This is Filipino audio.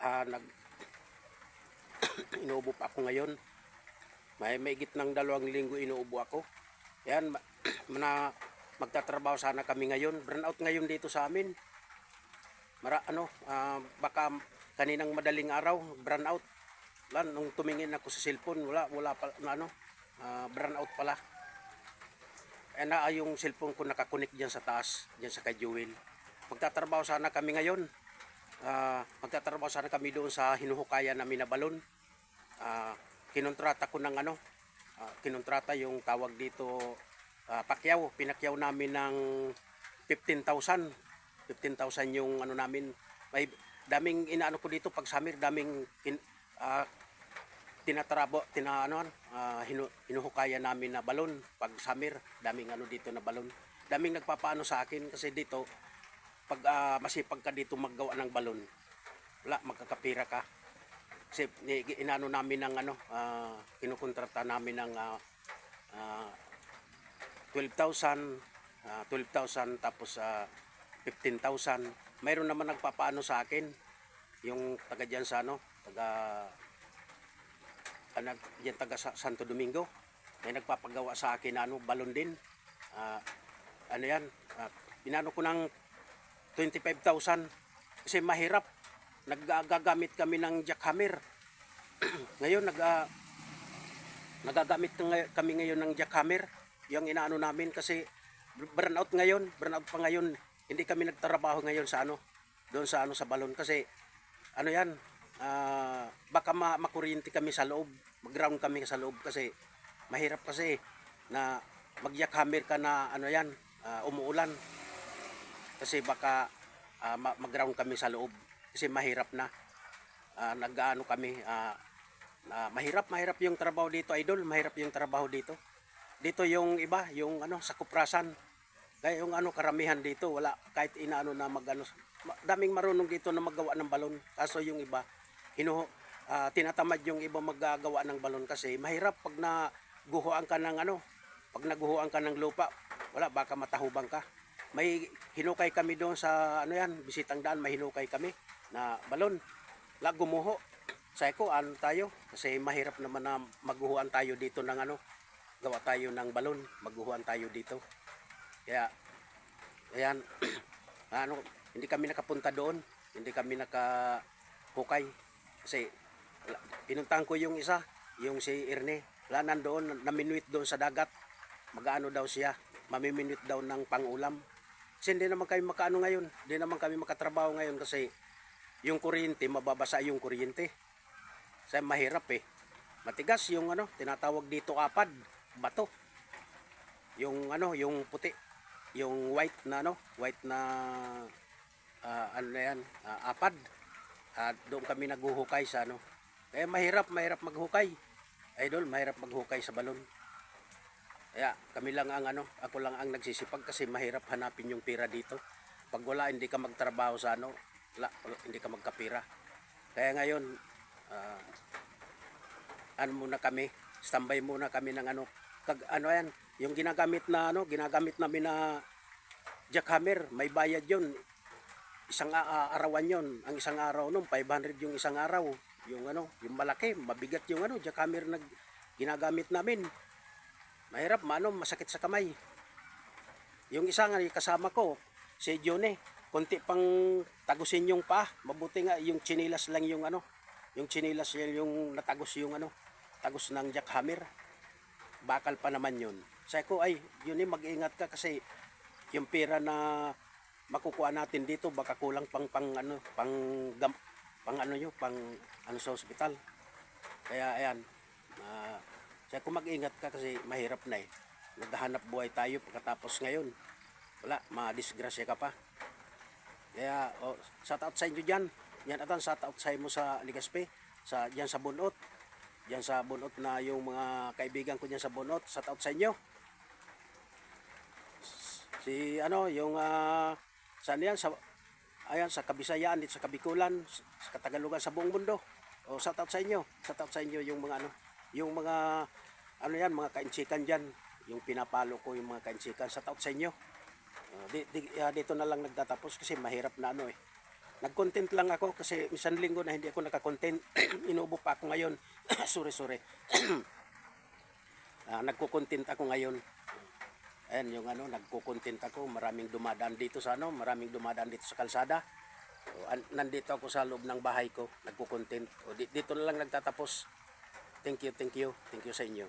nag inuubo pa ako ngayon. May higit ng 2 linggo inuubo ako. Yan, magtatrabaho sana kami ngayon. Burnout ngayon dito sa amin. Baka kaninang madaling araw, burnout. Nung tumingin ako sa cellphone, wala pa burnout pala. Yung cellphone ko nakakunik diyan sa taas, diyan sa kay Jewel. Magtatrabaho sana kami ngayon. Magtatrabaho sana kami doon sa hinuhukayan namin na balon. Kinontrata ko ng kinontrata yung tawag dito, pakyaw. Pinakyaw namin ng 15,000 yung namin. May daming inaano ko dito pag summer, daming hinuhukayan namin na balon pag summer. Daming dito na balon. Daming nagpapaano sa akin kasi dito pag masipag ka dito maggawa ng balon, wala, magkakapira ka. Kasi inaano namin ng kinukontrata namin ng 12,000 tapos 15,000. Mayroon naman nagpapaano sa akin, yung taga diyan sa taga Santo Domingo. May nagpapagawa sa akin balon din. Inano ko ng 25,000 kasi mahirap. Nagagamit kami ng jackhammer. Ngayon nagagamit kami ngayon ng jackhammer. Yung inaano namin kasi burnout pa ngayon. Hindi kami nagtrabaho ngayon sa doon sa sa balon kasi baka makuryente kami sa loob. Mag-ground kami sa loob kasi mahirap kasi na mag-jackhammer ka na umuulan. Kasi baka mag-ground kami sa loob kasi mahirap na. Mahirap yung trabaho dito, idol. Mahirap yung trabaho dito. Dito yung iba, yung sa kuprasan. Kaya yung karamihan dito, wala kahit inaano na daming marunong dito na maggawa ng balon. Kaso yung iba, tinatamad yung iba maggagawa ng balon kasi mahirap pag naguhuan ka ng pag naguhuan ka ng lupa, wala, baka matahubang ka. May hinukay kami doon sa Bisitang Daan, may hinukay kami na balon. Wala, gumuho. Sabi ko, tayo? Kasi mahirap naman na maguhuan tayo dito ng gawa tayo ng balon, maguhuan tayo dito. Kaya, ayan, hindi kami nakapunta doon, hindi kami nakahukay. Kasi, pinuntahan ko yung isa, yung si Erne. Wala, nandoon, naminuit doon sa dagat. Mag-ano daw siya, mamiminuit daw ng pangulam. Kasi hindi naman kami makaano ngayon, hindi naman kami makatrabaho ngayon kasi yung kuryente, mababasa yung kuryente. Kasi mahirap matigas yung tinatawag dito apad, bato. Yung yung puti, yung white na apad. Doon kami naghuhukay sa Kaya mahirap maghukay. Idol, mahirap maghukay sa balon. Kaya kami lang ako lang ang nagsisipag kasi mahirap hanapin yung pira dito. Pag wala, hindi ka magtrabaho sa wala, hindi ka magkapira. Kaya ngayon, muna kami, standby muna kami ng yung ginagamit namin na jackhammer, may bayad yun. Isang arawan yun. Ang isang araw 500 yung isang araw. Yung yung malaki, mabigat yung jackhammer na ginagamit namin. Mahirap, masakit sa kamay. Yung isang kasama ko, si Jone, konti pang tagusin yung paa. Mabuti nga yung chinilas lang yung yung chinilas yung natagos yung tagos ng jackhammer. Bakal pa naman yun. Sabi ko, yun mag-ingat ka kasi yung pera na makukuha natin dito baka kulang pang sa ospital. Kaya ayan, sabi ko, mag-ingat ka kasi mahirap na naghahanap buhay tayo pagkatapos ngayon wala, madisgrasya ka pa. Kaya shout out sa inyo dyan. Yan shout out sa mo sa Legazpi, dyan sa Bunot. Dyan sa Bunot na yung mga kaibigan ko dyan sa Bunot. Shout out sa inyo. Si yung saan yan? Sa Kabisayaan, dito sa Kabikulan, sa Katagalugan, sa buong mundo. Shout out sa inyo. Shout out sa inyo yung mga yung mga mga kainsikan dyan, yung pinapalo ko yung mga kainsikan. Shout out sa inyo. Dito na lang nagtatapos kasi mahirap na Nag-content lang ako kasi isang linggo na hindi ako naka-content. Inuubo pa ako ngayon. Sorry. Nagko-content ako ngayon. Ayan yung ano, nagko-content ako. Maraming dumadaan dito sa ano, maraming dumadaan dito sa kalsada. So, nandito ako sa loob ng bahay ko, nagko-content. Dito na lang nagtatapos. Thank you sa inyo.